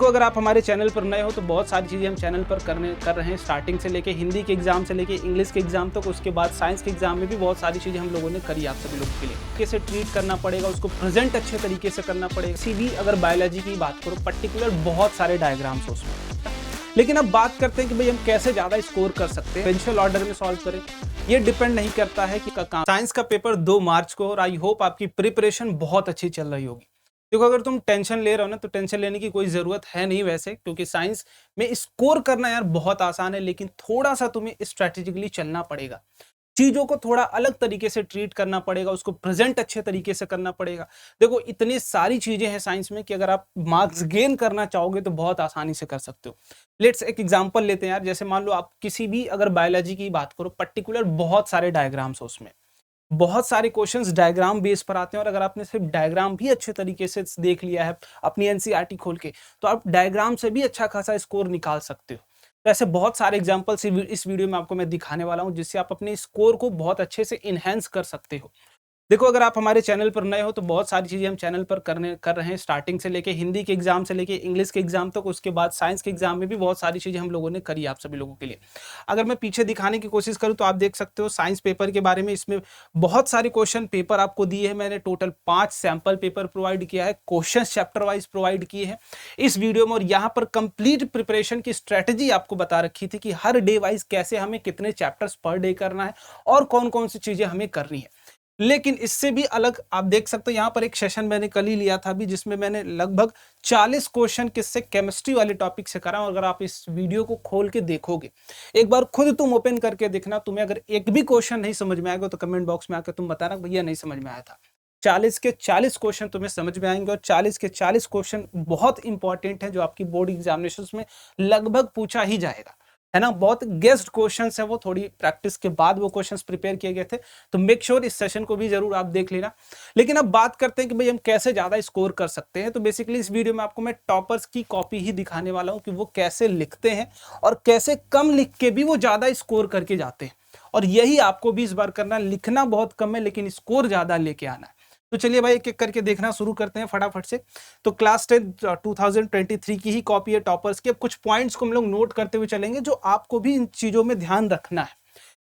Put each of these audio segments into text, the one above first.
देखो, अगर आप हमारे चैनल पर नए हो तो बहुत सारी चीज़ें हम चैनल पर कर रहे हैं, स्टार्टिंग से लेके हिंदी के एग्जाम से लेके इंग्लिश के एग्जाम तक, उसके बाद साइंस के एग्जाम में भी बहुत सारी चीज़ें हम लोगों ने करी आप सभी लोगों के लिए। कैसे ट्रीट करना पड़ेगा, उसको प्रेजेंट अच्छे तरीके से करना पड़ेगा। सीधी अगर बायोलॉजी की बात करो, पर्टिकुलर बहुत सारे डायग्राम्स हो उसमें। लेकिन अब बात करते हैं कि भाई हम कैसे ज़्यादा स्कोर कर सकते हैं, सीक्वेंशियल ऑर्डर में सॉल्व करें। ये डिपेंड नहीं करता है कि काम। साइंस का पेपर 2 मार्च को, और आई होप आपकी प्रिपरेशन बहुत अच्छी चल रही होगी। देखो, अगर तुम टेंशन ले रहे हो ना, तो टेंशन लेने की कोई ज़रूरत है नहीं वैसे, क्योंकि साइंस में स्कोर करना यार बहुत आसान है, लेकिन थोड़ा सा तुम्हें स्ट्रैटेजिकली चलना पड़ेगा। चीज़ों को थोड़ा अलग तरीके से ट्रीट करना पड़ेगा, उसको प्रेजेंट अच्छे तरीके से करना पड़ेगा। देखो, इतनी सारी चीज़ें हैं साइंस में कि अगर आप मार्क्स गेन करना चाहोगे तो बहुत आसानी से कर सकते हो। लेट्स एक एग्जांपल लेते हैं यार, जैसे मान लो आप किसी भी अगर बायोलॉजी की बात करो, पर्टिकुलर बहुत सारे डायग्राम्स हो उसमें। बहुत सारे क्वेश्चंस डायग्राम बेस पर आते हैं, और अगर आपने सिर्फ डायग्राम भी अच्छे तरीके से देख लिया है अपनी एनसीईआरटी खोल के, तो आप डायग्राम से भी अच्छा खासा स्कोर निकाल सकते हो। तो ऐसे बहुत सारे एग्जांपल्स इस वीडियो में आपको मैं दिखाने वाला हूं, जिससे आप अपने स्कोर को बहुत अच्छे से इनहेंस कर सकते हो। देखो, अगर आप हमारे चैनल पर नए हो तो बहुत सारी चीज़ें हम चैनल पर कर रहे हैं, स्टार्टिंग से लेके हिंदी के एग्जाम से लेके इंग्लिश के एग्जाम तक, उसके बाद साइंस के एग्जाम में भी बहुत सारी चीज़ें हम लोगों ने करी आप सभी लोगों के लिए। अगर मैं पीछे दिखाने की कोशिश करूँ तो आप देख सकते हो साइंस पेपर के बारे में, इसमें बहुत सारे क्वेश्चन पेपर आपको दिए हैं। मैंने टोटल 5 सैंपल पेपर प्रोवाइड किया है, क्वेश्चन चैप्टर वाइज प्रोवाइड किए हैं इस वीडियो में, और यहाँ पर कंप्लीट प्रिपरेशन की स्ट्रेटेजी आपको बता रखी थी कि हर डे वाइज कैसे हमें कितने चैप्टर्स पर डे करना है और कौन कौन सी चीज़ें हमें करनी है। लेकिन इससे भी अलग आप देख सकते हो, यहाँ पर एक सेशन मैंने कल ही लिया था अभी, जिसमें मैंने लगभग 40 क्वेश्चन किससे केमिस्ट्री वाले टॉपिक से करा। और अगर आप इस वीडियो को खोल के देखोगे, एक बार खुद तुम ओपन करके देखना, तुम्हें अगर एक भी क्वेश्चन नहीं समझ में आएगा तो कमेंट बॉक्स में आकर तुम बताना भैया नहीं समझ में आया था। 40 के 40 क्वेश्चन तुम्हें समझ में आएंगे, और 40 के 40 क्वेश्चन बहुत इंपॉर्टेंट है, जो आपकी बोर्ड एग्जामिनेशन में लगभग पूछा ही जाएगा, है ना। बहुत गेस्ड क्वेश्चंस है वो, थोड़ी प्रैक्टिस के बाद वो क्वेश्चंस प्रिपेयर किए गए थे, तो मेक श्योर इस सेशन को भी जरूर आप देख लेना। लेकिन अब बात करते हैं कि भाई हम कैसे ज्यादा स्कोर कर सकते हैं। तो बेसिकली इस वीडियो में आपको मैं टॉपर्स की कॉपी ही दिखाने वाला हूं कि वो कैसे लिखते हैं और कैसे कम लिख के भी वो ज्यादा स्कोर करके जाते हैं। और यही आपको भी इस बार करना, लिखना बहुत कम है लेकिन स्कोर ज्यादा लेके आना है। तो चलिए भाई, एक एक करके देखना शुरू करते हैं फटाफट से। तो क्लास 10 2023 की ही कॉपी है टॉपर्स की। अब कुछ पॉइंट्स को हम लोग नोट करते हुए चलेंगे, जो आपको भी इन चीजों में ध्यान रखना है।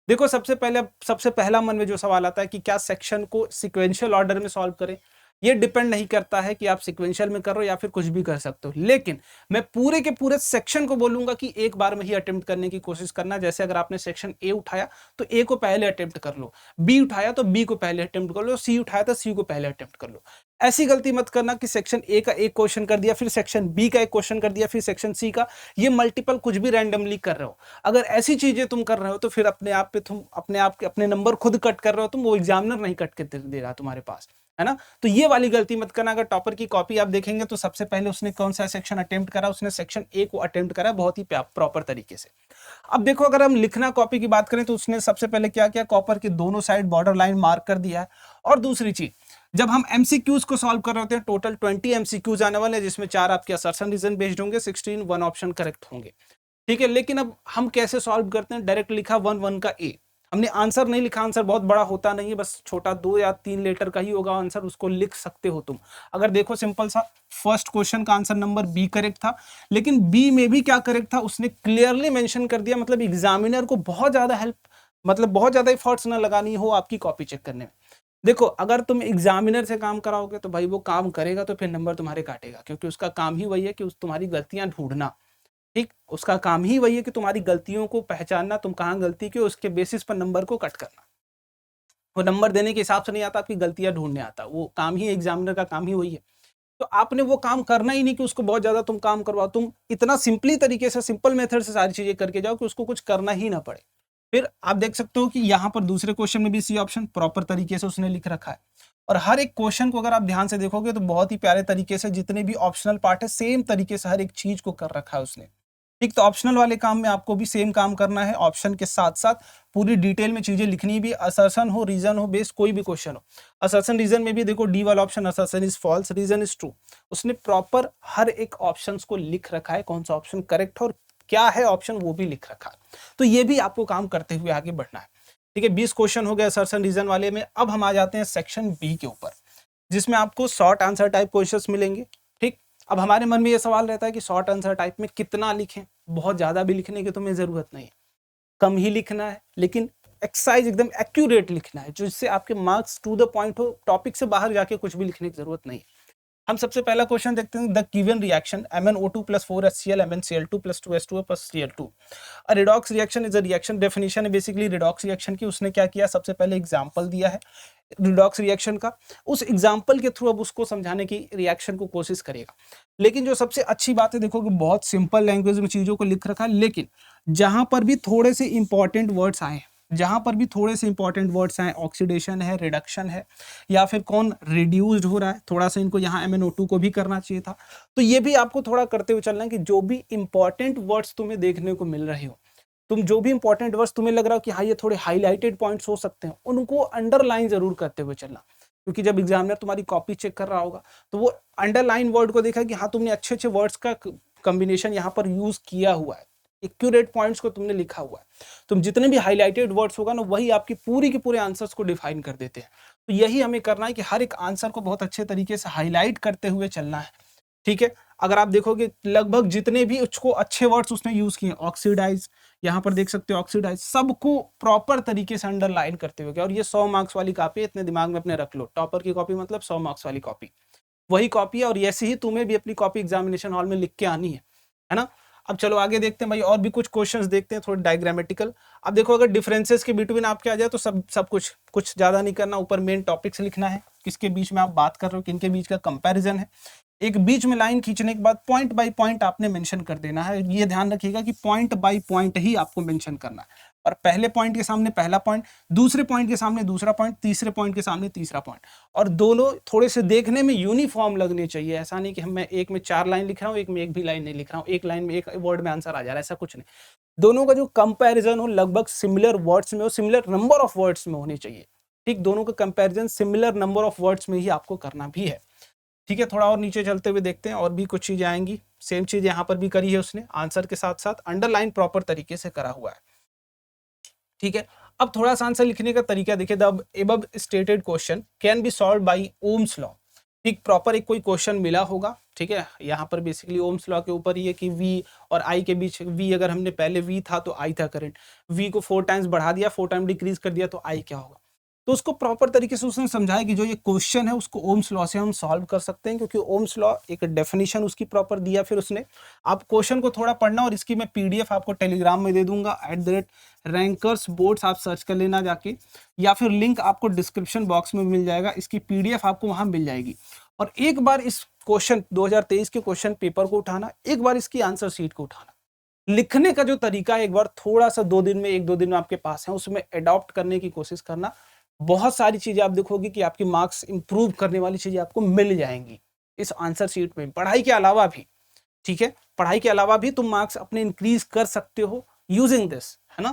देखो, सबसे पहला मन में जो सवाल आता है कि क्या सेक्शन को सीक्वेंशियल ऑर्डर में सॉल्व करें। ये डिपेंड नहीं करता है कि आप सीक्वेंशियल में कर रहे हो या फिर कुछ भी कर सकते हो, लेकिन मैं पूरे के पूरे सेक्शन को बोलूंगा कि एक बार में ही अटेम्प्ट करने की कोशिश करना। जैसे अगर आपने सेक्शन ए उठाया तो ए को पहले अटेम्प्ट कर लो, बी उठाया तो बी को पहले अटेम्प्ट कर लो, सी उठाया तो सी को पहले अटेम्प्ट कर लो। ऐसी गलती मत करना कि सेक्शन ए का एक क्वेश्चन कर दिया, फिर सेक्शन बी का एक क्वेश्चन कर दिया, फिर सेक्शन सी का, ये मल्टीपल कुछ भी रैंडमली कर रहे हो। अगर ऐसी चीजें तुम कर रहे हो तो फिर अपने आप पे तुम अपने नंबर खुद कट कर रहे हो, तुम वो एग्जामिनर नहीं कट के दे रहा तुम्हारे पास, है ना। तो ये वाली गलती मत करना। अगर टॉपर की कॉपी आप देखेंगे तो सबसे पहले उसने कौन सा सेक्शन अटेम्प्ट करा, उसने सेक्शन ए को अटेम्प्ट करा बहुत ही प्रॉपर तरीके से। अब देखो, अगर हम लिखना कॉपी की बात करें तो उसने सबसे पहले क्या किया, कॉपर के दोनों साइड बॉर्डर लाइन मार्क कर दिया है। और दूसरी चीज, जब हम एमसीक्यूज को सॉल्व कर रहे होते हैं, टोटल 20 एमसीक्यूज आने वाले हैं, जिसमें 4 आपके असर्शन रीजन बेस्ड होंगे, 16 वन ऑप्शन करेक्ट होंगे, ठीक है। लेकिन अब हम कैसे सॉल्व करते हैं, डायरेक्ट लिखा 1 का ए, हमने आंसर नहीं लिखा, आंसर बहुत बड़ा होता नहीं है, बस छोटा 2 या 3 लेटर का ही होगा आंसर, उसको लिख सकते हो तुम। अगर देखो, सिंपल सा फर्स्ट क्वेश्चन का आंसर नंबर बी करेक्ट था, लेकिन बी में भी क्या करेक्ट था, उसने क्लियरली मेंशन कर दिया। मतलब एग्जामिनर को बहुत ज्यादा बहुत ज्यादा एफर्ट्स ना लगानी हो आपकी कॉपी चेक करने में। देखो, अगर तुम एग्जामिनर से काम कराओगे तो भाई वो काम करेगा तो फिर नंबर तुम्हारे काटेगा, क्योंकि उसका काम ही वही है कि तुम्हारी गलतियां ढूंढना, ठीक। उसका काम ही वही है कि तुम्हारी गलतियों को पहचानना, तुम कहां गलती की, उसके बेसिस पर नंबर को कट करना। वो नंबर देने के हिसाब से नहीं आता, आपकी गलतियां ढूंढने आता। वो काम ही एग्जामिनर का काम ही वही है। तो आपने वो काम करना ही नहीं कि उसको बहुत ज्यादा तुम काम करवाओ, तुम इतना सिंपली तरीके से, सिंपल मेथड से सारी चीजें करके जाओ कि उसको कुछ करना ही ना पड़े। फिर आप देख सकते हो कि यहाँ पर दूसरे क्वेश्चन में भी सी ऑप्शन प्रॉपर तरीके से उसने लिख रखा है। और हर एक क्वेश्चन को अगर आप ध्यान से देखोगे तो बहुत ही प्यारे तरीके से, जितने भी ऑप्शनल पार्ट है, सेम तरीके से हर एक चीज को कर रखा है उसने, ठीक। तो ऑप्शनल वाले काम में आपको भी सेम काम करना है, ऑप्शन के साथ साथ पूरी डिटेल में चीजें लिखनी भी, असर्शन हो, रीजन हो, बेस कोई भी क्वेश्चन हो। असर्शन रीजन में भी देखो, डी वाला option, assertion is false, reason is true. उसने प्रॉपर हर एक ऑप्शंस को लिख रखा है, कौन सा ऑप्शन करेक्ट और क्या है ऑप्शन, वो भी लिख रखा है। तो ये भी आपको काम करते हुए आगे बढ़ना है, ठीक है। 20 क्वेश्चन हो गए असर्शन रीजन वाले में। अब हम आ जाते हैं सेक्शन बी के ऊपर, जिसमें आपको शॉर्ट आंसर टाइप क्वेश्चंस मिलेंगे, ठीक। अब हमारे मन में ये सवाल रहता है कि शॉर्ट आंसर टाइप में कितना लिखें। बहुत ज़्यादा भी लिखने की तुम्हें ज़रूरत नहीं है, कम ही लिखना है, लेकिन एक्सरसाइज एकदम एक्यूरेट लिखना है, जिससे आपके मार्क्स टू द पॉइंट हो, टॉपिक से बाहर जाके कुछ भी लिखने की जरूरत नहीं है। हम सबसे पहला क्वेश्चन देखते हैं, the given reaction MnO2 plus 4HCl MnCl2 plus 2H2O plus Cl2 a redox reaction is a reaction. Definition है बेसिकली रिडॉक्स रिएक्शन की। उसने क्या किया, सबसे पहले एग्जांपल दिया है रिडॉक्स रिएक्शन का, उस एग्जांपल के थ्रू अब उसको समझाने की रिएक्शन को कोशिश करेगा। लेकिन जो सबसे अच्छी बात है, देखो कि बहुत सिंपल लैंग्वेज में चीजों को लिख रखा है, लेकिन जहां पर भी थोड़े से इंपॉर्टेंट वर्ड्स आए, जहां पर भी थोड़े से इंपॉर्टेंट वर्ड्स आए, ऑक्सीडेशन है, रिडक्शन है, या फिर कौन रिड्यूस्ड हो रहा है, थोड़ा सा इनको यहाँ MnO2 को भी करना चाहिए था। तो ये भी आपको थोड़ा करते हुए चलना है कि जो भी इंपॉर्टेंट वर्ड्स तुम्हें देखने को मिल रहे हो, तुम जो भी इंपॉर्टेंट वर्ड्स तुम्हें लग रहा हो कि हाँ ये थोड़े हाईलाइटेड पॉइंट्स हो सकते हैं, उनको अंडरलाइन जरूर करते हुए चलना। क्योंकि जब एग्जामिनर तुम्हारी कॉपी चेक कर रहा होगा तो वो अंडरलाइन वर्ड को देखा कि हाँ तुमने अच्छे अच्छे वर्ड्स का कॉम्बिनेशन यहाँ पर यूज किया हुआ है, एक्यूरेट पॉइंट्स को तुमने लिखा हुआ है। तुम जितने भी हाईलाइटेड वर्ड्स होगा ना, वही आपकी पूरी के पूरे आंसर्स को डिफाइन कर देते हैं। तो यही हमें करना है कि हर एक आंसर को बहुत अच्छे तरीके से हाईलाइट करते हुए चलना है, ठीक है। अगर आप देखोगे लगभग जितने भी उसको अच्छे वर्ड्स उसने यूज किए, ऑक्सीडाइज, यहाँ पर देख सकते हो ऑक्सीडाइज, सबको प्रॉपर तरीके से अंडरलाइन करते हुए। और ये 100 मार्क्स वाली कॉपी, इतने दिमाग में अपने रख लो, टॉपर की कॉपी मतलब 100 मार्क्स वाली कॉपी, वही कॉपी है। और ऐसे ही तुम्हें भी अपनी कॉपी एग्जामिनेशन हॉल में लिख के आनी है ना। अब चलो आगे देखते हैं भाई, और भी कुछ क्वेश्चंस देखते हैं थोड़े डायग्रामेटिकल। अब देखो अगर डिफरेंसेस के बिटवीन आपके आ जाए तो सब कुछ ज्यादा नहीं करना, ऊपर मेन टॉपिक्स लिखना है, किसके बीच में आप बात कर रहे हो, किनके बीच का कंपैरिजन है। एक बीच में लाइन खींचने के बाद पॉइंट बाय पॉइंट आपने मेंशन कर देना है। ये ध्यान रखिएगा कि पॉइंट बाय पॉइंट ही आपको मेंशन करना है, और पहले पॉइंट के सामने पहला पॉइंट, दूसरे पॉइंट के सामने दूसरा पॉइंट, तीसरे पॉइंट के सामने तीसरा पॉइंट, और दोनों थोड़े से देखने में यूनिफॉर्म लगने चाहिए। ऐसा नहीं कि मैं एक में 4 लाइन लिख रहा हूँ, एक में एक भी लाइन नहीं लिख रहा हूँ, एक लाइन में एक वर्ड में आंसर आ जा रहा है, ऐसा कुछ नहीं। दोनों का जो कंपैरिजन हो लगभग सिमिलर वर्ड्स में हो, सिमिलर नंबर ऑफ वर्ड्स में होने चाहिए, ठीक। दोनों का comparison similar number of words में ही आपको करना भी है, ठीक है। थोड़ा और नीचे चलते हुए देखते हैं, और भी कुछ चीजें आएंगी। सेम चीज यहाँ पर भी करी है उसने, आंसर के साथ साथ अंडरलाइन प्रॉपर तरीके से करा हुआ है, ठीक है। अब थोड़ा सा आंसर लिखने का तरीका देखिए, the above stated question can be solve by Ohm's law, ठीक। प्रॉपर एक कोई क्वेश्चन मिला होगा, ठीक है। यहाँ पर बेसिकली ओम्स लॉ के ऊपर ही है कि V और I के बीच, V अगर हमने पहले V था तो I था करंट, V को 4 टाइम्स बढ़ा दिया, 4 टाइम डिक्रीज कर दिया तो I क्या होगा। तो उसको प्रॉपर तरीके से उसने समझाया कि जो ये क्वेश्चन है उसको ओम्स लॉ से हम सॉल्व कर सकते हैं, क्योंकि ओम्स लॉ एक डेफिनेशन उसकी प्रॉपर दिया। फिर उसने, आप क्वेश्चन को थोड़ा पढ़ना, और इसकी मैं PDF आपको टेलीग्राम में दे दूंगा, @रैंकर्स बोर्ड्स आप सर्च कर लेना जाके, या फिर लिंक आपको डिस्क्रिप्शन बॉक्स में मिल जाएगा, इसकी PDF आपको वहां मिल जाएगी। और एक बार इस क्वेश्चन 2023 के क्वेश्चन पेपर को उठाना, एक बार इसकी आंसर शीट को उठाना, लिखने का जो तरीका है एक बार थोड़ा सा 2 दिन में, 1-2 दिन में आपके पास है, उसमें अडॉप्ट करने की कोशिश करना। बहुत सारी चीजें आप देखोगे कि आपकी मार्क्स इंप्रूव करने वाली चीजें आपको मिल जाएंगी इस आंसर शीट में, पढ़ाई के अलावा भी, ठीक है। पढ़ाई के अलावा भी तुम मार्क्स अपने इंक्रीज कर सकते हो यूजिंग दिस, है ना,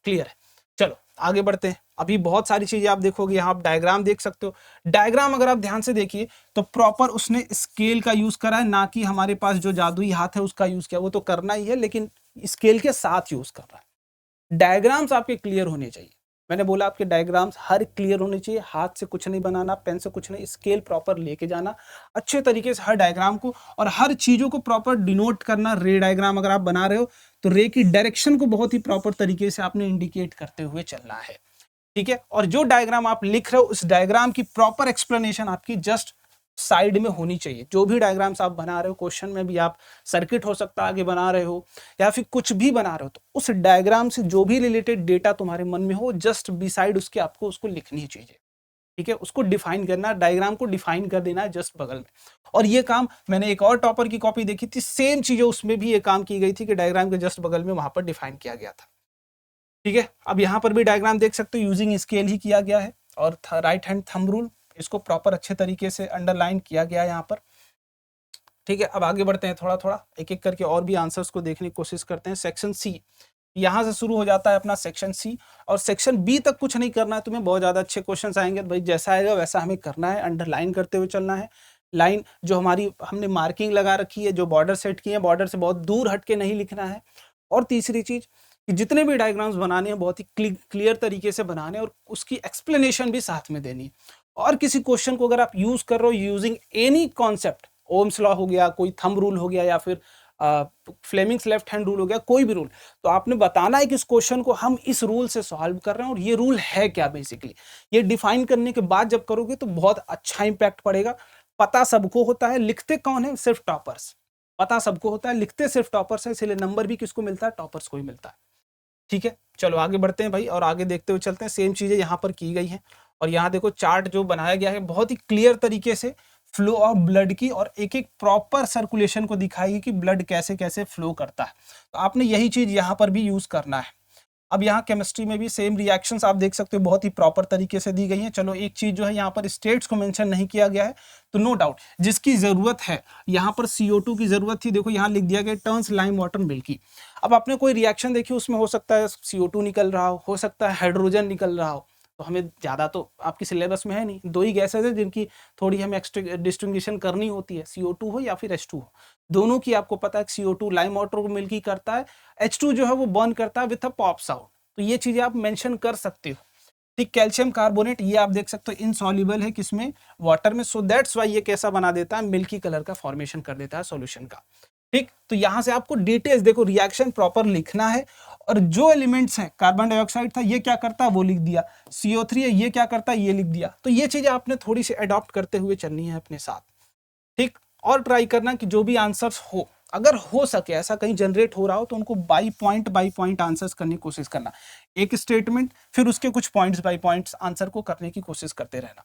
क्लियर है। चलो आगे बढ़ते हैं। अभी बहुत सारी चीजें आप देखोगे, यहाँ आप डायग्राम देख सकते हो। डायग्राम अगर आप ध्यान से देखिए तो प्रॉपर उसने स्केल का यूज करा है, ना कि हमारे पास जो जादुई हाथ है उसका यूज किया। वो तो करना ही है, लेकिन स्केल के साथ यूज कर रहा है। डायग्राम्स आपके क्लियर होने चाहिए, मैंने बोला आपके डायग्राम्स हर क्लियर होने चाहिए, हाथ से कुछ नहीं बनाना, पेन से कुछ नहीं, स्केल प्रॉपर लेके जाना अच्छे तरीके से हर डायग्राम को, और हर चीजों को प्रॉपर डिनोट करना। रे डायग्राम अगर आप बना रहे हो तो रे की डायरेक्शन को बहुत ही प्रॉपर तरीके से आपने इंडिकेट करते हुए चलना है, ठीक है। और जो डायग्राम आप लिख रहे हो उस डायग्राम की प्रॉपर एक्सप्लेनेशन आपकी जस्ट साइड में होनी चाहिए। जो भी डायग्राम्स आप बना रहे हो, क्वेश्चन में भी आप सर्किट हो सकता है आगे बना रहे हो, या फिर कुछ भी बना रहे हो, तो उस डायग्राम से जो भी रिलेटेड डेटा तुम्हारे मन में हो, जस्ट बिसाइड उसके आपको उसको लिखनी चाहिए, ठीक है। उसको डिफाइन करना, डायग्राम को डिफाइन कर देना है जस्ट बगल में। और ये काम मैंने एक और टॉपर की कॉपी देखी थी, सेम चीजें उसमें भी ये काम की गई थी कि डायग्राम के जस्ट बगल में वहां पर डिफाइन किया गया था, ठीक है। अब यहाँ पर भी डायग्राम देख सकते हो, यूजिंग स्केल ही किया गया है, और राइट हैंड थंब रूल, इसको प्रॉपर अच्छे तरीके से अंडरलाइन किया गया है यहाँ पर, ठीक है। अब आगे बढ़ते हैं, थोड़ा थोड़ा एक एक करके और भी आंसर्स को देखने की कोशिश करते हैं। सेक्शन सी, यहाँ से शुरू हो जाता है अपना सेक्शन सी, और सेक्शन बी तक कुछ नहीं करना है तुम्हें। बहुत ज्यादा अच्छे क्वेश्चंस आएंगे भाई, जैसा आएगा वैसा हमें करना है, अंडरलाइन करते हुए चलना है। लाइन जो हमारी हमने मार्किंग लगा रखी है, जो बॉर्डर सेट की है, बॉर्डर से बहुत दूर हट के नहीं लिखना है। और तीसरी चीज कि जितने भी डायग्राम्स बनाने हैं बहुत ही क्लियर तरीके से बनाने, और उसकी एक्सप्लेनेशन भी साथ में देनी है। और किसी क्वेश्चन को अगर आप यूज कर रहे हो using any concept, Ohm's law हो गया, कोई थंब रूल हो गया, या फिर फ्लेमिंग्स लेफ्ट हैंड रूल हो गया, कोई भी रूल, तो आपने बताना है कि इस क्वेश्चन को हम इस रूल से सॉल्व कर रहे हैं और ये रूल है क्या बेसिकली। ये डिफाइन करने के बाद जब करोगे तो बहुत अच्छा इंपैक्ट पड़ेगा। पता सबको होता है, लिखते कौन है? सिर्फ टॉपर्स। पता सबको होता है, लिखते सिर्फ टॉपर्स है, इसलिए नंबर भी किसको मिलता है? टॉपर्स को ही मिलता है। ठीक है, चलो आगे बढ़ते हैं भाई, और आगे देखते हुए चलते हैं। सेम चीजें यहाँ पर की गई हैं, और यहाँ देखो चार्ट जो बनाया गया है बहुत ही क्लियर तरीके से फ्लो ऑफ ब्लड की, और एक एक प्रॉपर सर्कुलेशन को दिखाएगी कि ब्लड कैसे कैसे फ्लो करता है। तो आपने यही चीज यहाँ पर भी यूज करना है। अब यहाँ केमिस्ट्री में भी सेम रिएक्शंस आप देख सकते हो, बहुत ही प्रॉपर तरीके से दी गई हैं। चलो एक चीज जो है यहाँ पर स्टेट्स को मेंशन नहीं किया गया है, तो नो डाउट जिसकी जरूरत है, यहाँ पर CO2 की जरूरत थी, देखो यहाँ लिख दिया गया टर्न्स लाइम वाटर मिल्की। अब आपने कोई रिएक्शन देखी, उसमें हो सकता है CO2 निकल रहा हो सकता है हाइड्रोजन निकल रहा हो, तो हमें ज्यादा तो आपकी सिलेबस में है नहीं, दो ही गैसेज है जिनकी थोड़ी हमें डिस्टिंग्विशन करनी होती है, CO2 हो या फिर H2 हो। दोनों की आपको पता है CO2 लाइम वाटर को मिल्की करता है, H2 जो है वो बर्न करता है विथ अ पॉप्स आउट। तो ये चीजें आप मेंशन कर सकते हो। ठीक, कैल्शियम कार्बोनेट ये आप देख सकते हो इनसॉल्युबल है किसमें? वाटर में। सो दैट्स वाई ये कैसा बना देता है? मिल्की कलर का फॉर्मेशन कर देता है सॉल्यूशन का। ठीक, तो यहां से आपको डिटेल्स देखो, रिएक्शन प्रॉपर लिखना है, और जो एलिमेंट्स हैं, कार्बन डाइऑक्साइड था ये क्या करता है वो लिख दिया, CO3 है ये क्या करता है ये लिख दिया। तो ये चीजें आपने थोड़ी सी अडॉप्ट करते हुए चलनी है अपने साथ। ठीक, और ट्राई करना कि जो भी आंसर्स हो, अगर हो सके ऐसा कहीं जनरेट हो रहा हो तो उनको बाय पॉइंट आंसर्स करने की कोशिश करना। एक स्टेटमेंट फिर उसके कुछ पॉइंट्स बाय पॉइंट्स आंसर को करने की कोशिश करते रहना।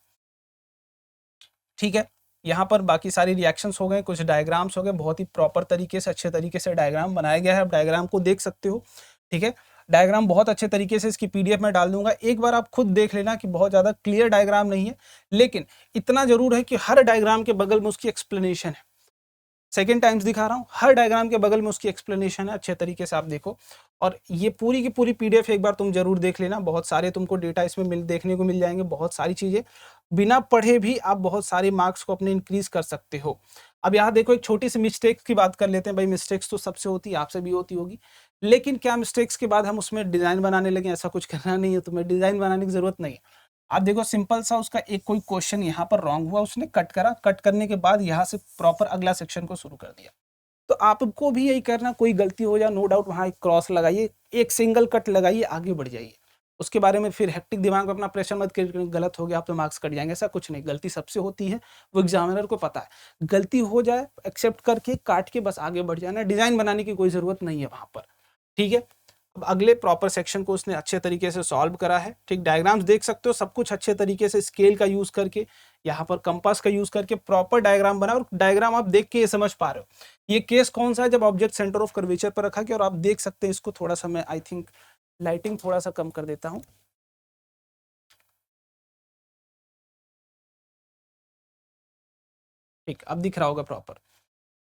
ठीक है, यहाँ पर बाकी सारी रिएक्शंस हो गए, कुछ डायग्राम्स हो गए, बहुत ही प्रॉपर तरीके से अच्छे तरीके से डायग्राम बनाया गया है। आप डायग्राम को देख सकते हो। ठीक है, डायग्राम बहुत अच्छे तरीके से इसकी PDF में डाल दूंगा, एक बार आप खुद देख लेना कि बहुत ज्यादा क्लियर डायग्राम नहीं है, लेकिन इतना जरूर है कि हर डायग्राम के बगल में उसकी एक्सप्लेनेशन है। सेकेंड टाइम्स दिखा रहा हूँ, हर डायग्राम के बगल में उसकी एक्सप्लेनेशन है, अच्छे तरीके से आप देखो। और ये पूरी की पूरी PDF एक बार तुम जरूर देख लेना, बहुत सारे तुमको डेटा इसमें देखने को मिल जाएंगे, बहुत सारी चीजें बिना पढ़े भी आप बहुत सारे मार्क्स को अपने इंक्रीज कर सकते हो। अब यहाँ देखो एक छोटी सी मिस्टेक्स की बात कर लेते हैं भाई। मिस्टेक्स तो सबसे होती है, आपसे भी होती होगी, लेकिन क्या मिस्टेक्स के बाद हम उसमें डिजाइन बनाने लगे? ऐसा कुछ करना नहीं है, तुम्हें डिजाइन बनाने की जरूरत नहीं है। आप देखो सिंपल सा उसका एक कोई क्वेश्चन यहाँ पर रॉन्ग हुआ, उसने कट करा, कट करने के बाद यहाँ से प्रॉपर अगला सेक्शन को शुरू कर दिया। तो आपको भी यही करना, कोई गलती हो जाए नो डाउट वहाँ एक क्रॉस लगाइए, एक सिंगल कट लगाइए, आगे बढ़ जाइए। उसके बारे में फिर हेक्टिक दिमाग में अपना प्रेशर मत करिए, गलत हो गया आप तो मार्क्स कट जाएंगे, ऐसा कुछ नहीं। गलती सबसे होती है, वो एग्जामिनर को पता है। गलती हो जाए एक्सेप्ट करके काट के बस आगे बढ़ जाना, डिजाइन बनाने की कोई जरूरत नहीं है वहां पर। ठीक है, अब अगले प्रॉपर सेक्शन को उसने अच्छे तरीके से सॉल्व करा है। ठीक, डायग्राम्स देख सकते हो, सब कुछ अच्छे तरीके से स्केल का यूज करके, यहाँ पर कंपास का यूज करके प्रॉपर डायग्राम बना, और डायग्राम आप देख के ये समझ पा रहे हो ये केस कौन सा है, जब ऑब्जेक्ट सेंटर ऑफ कर्वेचर पर रखा गया। और आप देख सकते हैं इसको थोड़ा सा मैं आई थिंक लाइटिंग थोड़ा सा कम कर देता हूँ। ठीक, अब दिख रहा होगा प्रॉपर।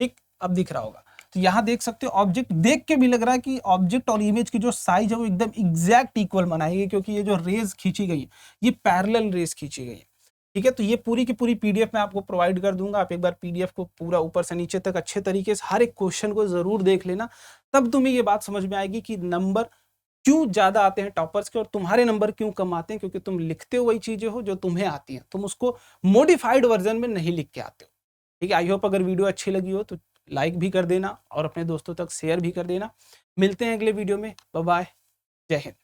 ठीक, अब दिख रहा होगा। तो यहाँ देख सकते हो, ऑब्जेक्ट देख के भी लग रहा है कि ऑब्जेक्ट और इमेज की जो साइज है वो एकदम एग्जैक्ट इक्वल बनाई गई, क्योंकि ये जो रेज खींची गई है ये पैरेलल रेज खींची गई है। ठीक है, तो ये पूरी की पूरी PDF मैं आपको प्रोवाइड कर दूंगा। आप एक बार PDF को पूरा ऊपर से नीचे तक अच्छे तरीके से हर एक क्वेश्चन को जरूर देख लेना, तब तुम्हें ये बात समझ में आएगी कि नंबर क्यों ज्यादा आते हैं टॉपर्स के और तुम्हारे नंबर क्यों कम आते हैं। क्योंकि तुम लिखते हो वही चीजें हो जो तुम्हें आती हैं, तुम उसको मॉडिफाइड वर्जन में नहीं लिख के आते हो। ठीक है, आई होप अगर वीडियो अच्छी लगी हो तो लाइक भी कर देना और अपने दोस्तों तक शेयर भी कर देना। मिलते हैं अगले वीडियो में, बाय बाय, जय हिंद।